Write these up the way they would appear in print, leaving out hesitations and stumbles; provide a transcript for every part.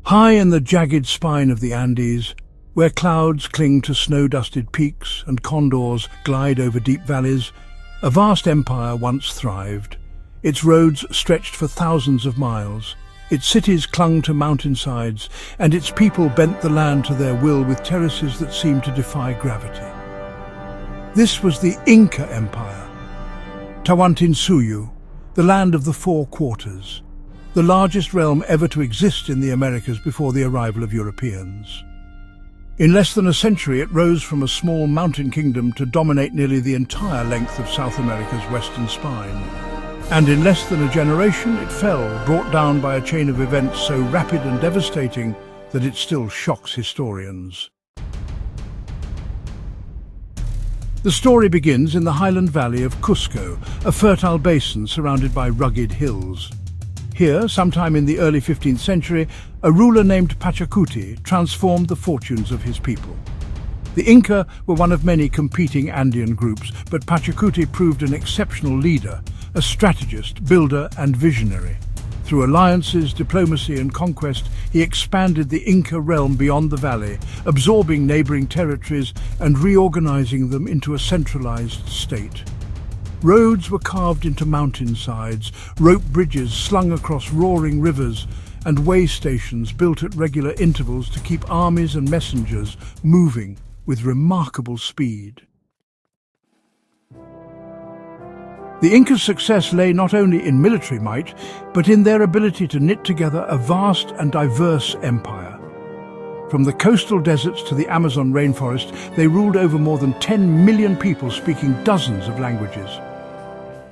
High in the jagged spine of the Andes, where clouds cling to snow-dusted peaks and condors glide over deep valleys, a vast empire once thrived. Its roads stretched for thousands of miles. Its cities clung to mountainsides, and its people bent the land to their will with terraces that seemed to defy gravity. This was the Inca Empire, Tawantinsuyu, the land of the four quarters, the largest realm ever to exist in the Americas before the arrival of Europeans. In less than a century, it rose from a small mountain kingdom to dominate nearly the entire length of South America's western spine. And in less than a generation, it fell, brought down by a chain of events so rapid and devastating that it still shocks historians. The story begins in the highland valley of Cusco, a fertile basin surrounded by rugged hills. Here, sometime in the early 15th century, a ruler named Pachacuti transformed the fortunes of his people. The Inca were one of many competing Andean groups, but Pachacuti proved an exceptional leader, a strategist, builder, and visionary. Through alliances, diplomacy, and conquest, he expanded the Inca realm beyond the valley, absorbing neighboring territories and reorganizing them into a centralized state. Roads were carved into mountainsides, rope bridges slung across roaring rivers, and way stations built at regular intervals to keep armies and messengers moving with remarkable speed. The Incas' success lay not only in military might, but in their ability to knit together a vast and diverse empire. From the coastal deserts to the Amazon rainforest, they ruled over more than 10 million people speaking dozens of languages.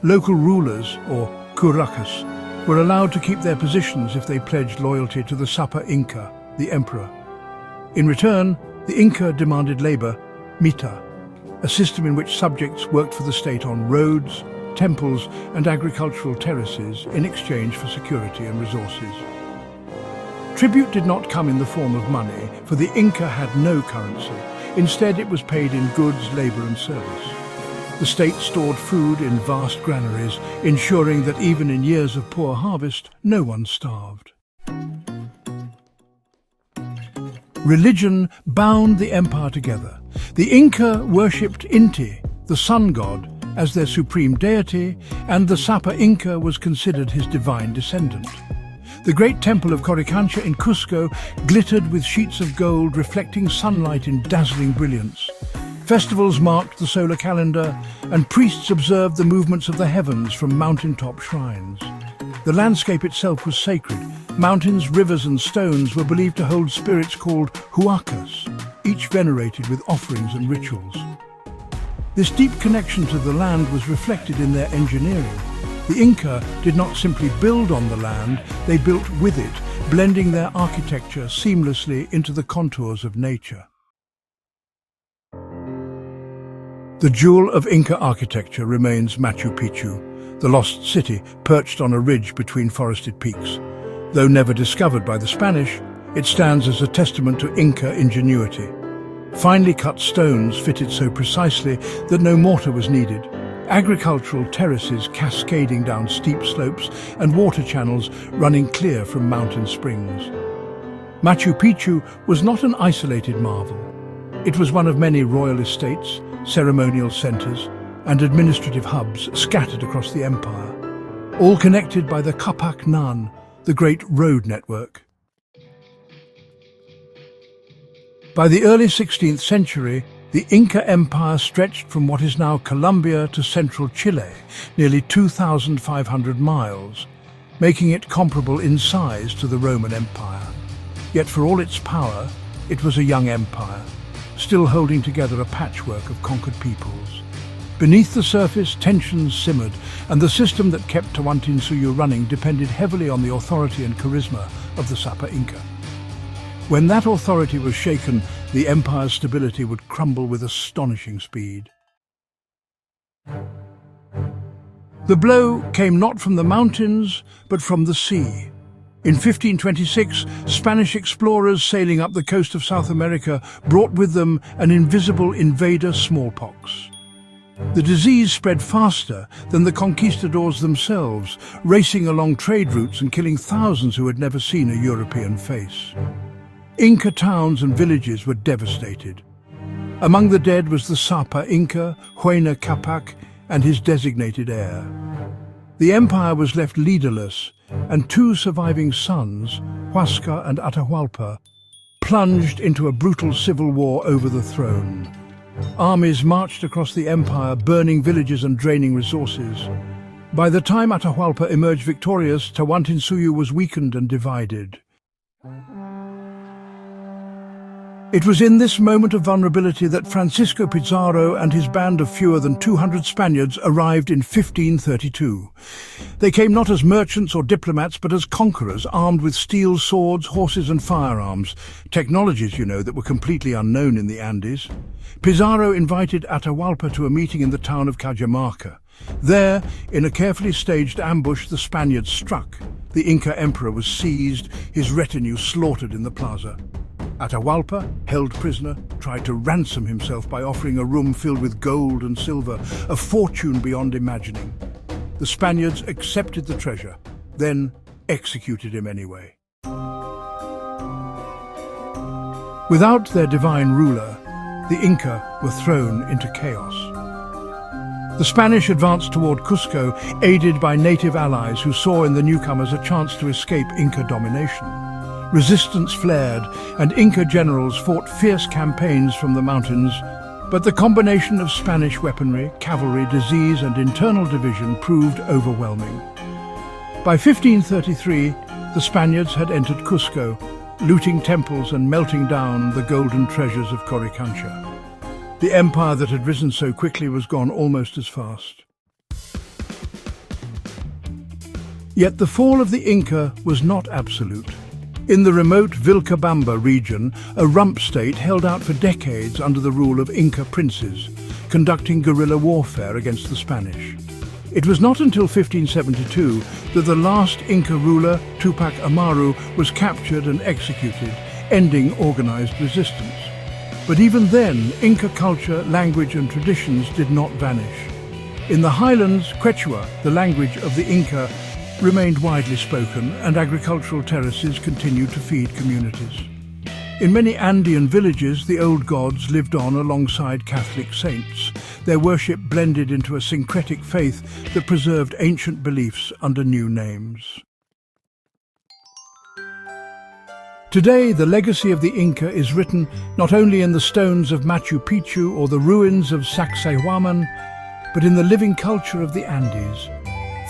Local rulers, or curacas, were allowed to keep their positions if they pledged loyalty to the Sapa Inca, the emperor. In return, the Inca demanded labor, mita, a system in which subjects worked for the state on roads, temples, and agricultural terraces in exchange for security and resources. Tribute did not come in the form of money, for the Inca had no currency. Instead, it was paid in goods, labor, and service. The state stored food in vast granaries, ensuring that even in years of poor harvest, no one starved. Religion bound the empire together. The Inca worshipped Inti, the sun god, as their supreme deity, and the Sapa Inca was considered his divine descendant. The great temple of Coricancha in Cusco glittered with sheets of gold reflecting sunlight in dazzling brilliance. Festivals marked the solar calendar, and priests observed the movements of the heavens from mountaintop shrines. The landscape itself was sacred. Mountains, rivers, and stones were believed to hold spirits called huacas, each venerated with offerings and rituals. This deep connection to the land was reflected in their engineering. The Inca did not simply build on the land, they built with it, blending their architecture seamlessly into the contours of nature. The jewel of Inca architecture remains Machu Picchu, the lost city perched on a ridge between forested peaks. Though never discovered by the Spanish, it stands as a testament to Inca ingenuity. Finely cut stones fitted so precisely that no mortar was needed. Agricultural terraces cascading down steep slopes and water channels running clear from mountain springs. Machu Picchu was not an isolated marvel. It was one of many royal estates, ceremonial centers, and administrative hubs scattered across the empire, all connected by the Capac Nan, the great road network. By the early 16th century, the Inca Empire stretched from what is now Colombia to central Chile, nearly 2,500 miles, making it comparable in size to the Roman Empire. Yet for all its power, it was a young empire, still holding together a patchwork of conquered peoples. Beneath the surface, tensions simmered, and the system that kept Tawantinsuyu running depended heavily on the authority and charisma of the Sapa Inca. When that authority was shaken, the empire's stability would crumble with astonishing speed. The blow came not from the mountains, but from the sea. In 1526, Spanish explorers sailing up the coast of South America brought with them an invisible invader, smallpox. The disease spread faster than the conquistadors themselves, racing along trade routes and killing thousands who had never seen a European face. Inca towns and villages were devastated. Among the dead was the Sapa Inca, Huayna Capac, and his designated heir. The empire was left leaderless, and two surviving sons, Huasca and Atahualpa, plunged into a brutal civil war over the throne. Armies marched across the empire, burning villages and draining resources. By the time Atahualpa emerged victorious, Tawantinsuyu was weakened and divided. It was in this moment of vulnerability that Francisco Pizarro and his band of fewer than 200 Spaniards arrived in 1532. They came not as merchants or diplomats, but as conquerors, armed with steel swords, horses and firearms, technologies, that were completely unknown in the Andes. Pizarro invited Atahualpa to a meeting in the town of Cajamarca. There, in a carefully staged ambush, the Spaniards struck. The Inca emperor was seized, his retinue slaughtered in the plaza. Atahualpa, held prisoner, tried to ransom himself by offering a room filled with gold and silver, a fortune beyond imagining. The Spaniards accepted the treasure, then executed him anyway. Without their divine ruler, the Inca were thrown into chaos. The Spanish advanced toward Cusco, aided by native allies who saw in the newcomers a chance to escape Inca domination. Resistance flared, and Inca generals fought fierce campaigns from the mountains, but the combination of Spanish weaponry, cavalry, disease, and internal division proved overwhelming. By 1533, the Spaniards had entered Cusco, looting temples and melting down the golden treasures of Coricancha. The empire that had risen so quickly was gone almost as fast. Yet the fall of the Inca was not absolute. In the remote Vilcabamba region, a rump state held out for decades under the rule of Inca princes, conducting guerrilla warfare against the Spanish. It was not until 1572 that the last Inca ruler, Tupac Amaru, was captured and executed, ending organized resistance. But even then, Inca culture, language and traditions did not vanish. In the highlands, Quechua, the language of the Inca, remained widely spoken, and agricultural terraces continued to feed communities. In many Andean villages, the old gods lived on alongside Catholic saints. Their worship blended into a syncretic faith that preserved ancient beliefs under new names. Today, the legacy of the Inca is written not only in the stones of Machu Picchu or the ruins of Sacsayhuaman, but in the living culture of the Andes.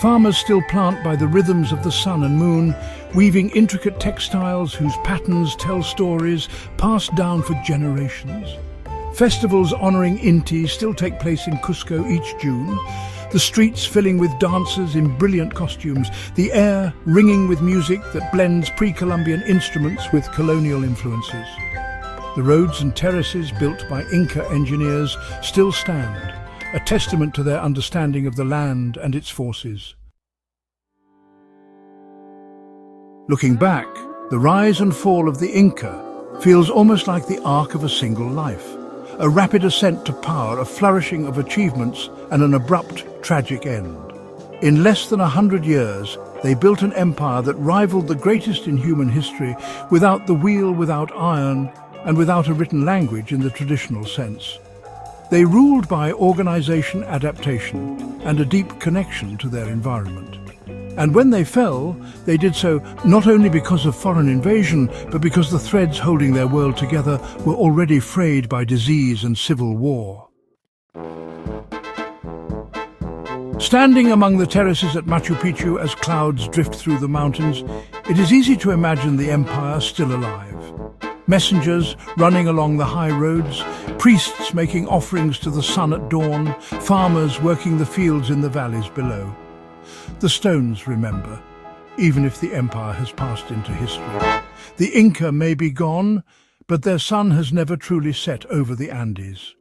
Farmers still plant by the rhythms of the sun and moon, weaving intricate textiles whose patterns tell stories passed down for generations. Festivals honoring Inti still take place in Cusco each June, the streets filling with dancers in brilliant costumes, the air ringing with music that blends pre-Columbian instruments with colonial influences. The roads and terraces built by Inca engineers still stand, a testament to their understanding of the land and its forces. Looking back, the rise and fall of the Inca feels almost like the arc of a single life, a rapid ascent to power, a flourishing of achievements, and an abrupt, tragic end. In less than 100 years, they built an empire that rivaled the greatest in human history, without the wheel, without iron, and without a written language in the traditional sense. They ruled by organization, adaptation, and a deep connection to their environment. And when they fell, they did so not only because of foreign invasion, but because the threads holding their world together were already frayed by disease and civil war. Standing among the terraces at Machu Picchu as clouds drift through the mountains, it is easy to imagine the empire still alive. Messengers running along the high roads, priests making offerings to the sun at dawn, farmers working the fields in the valleys below. The stones remember, even if the empire has passed into history. The Inca may be gone, but their sun has never truly set over the Andes.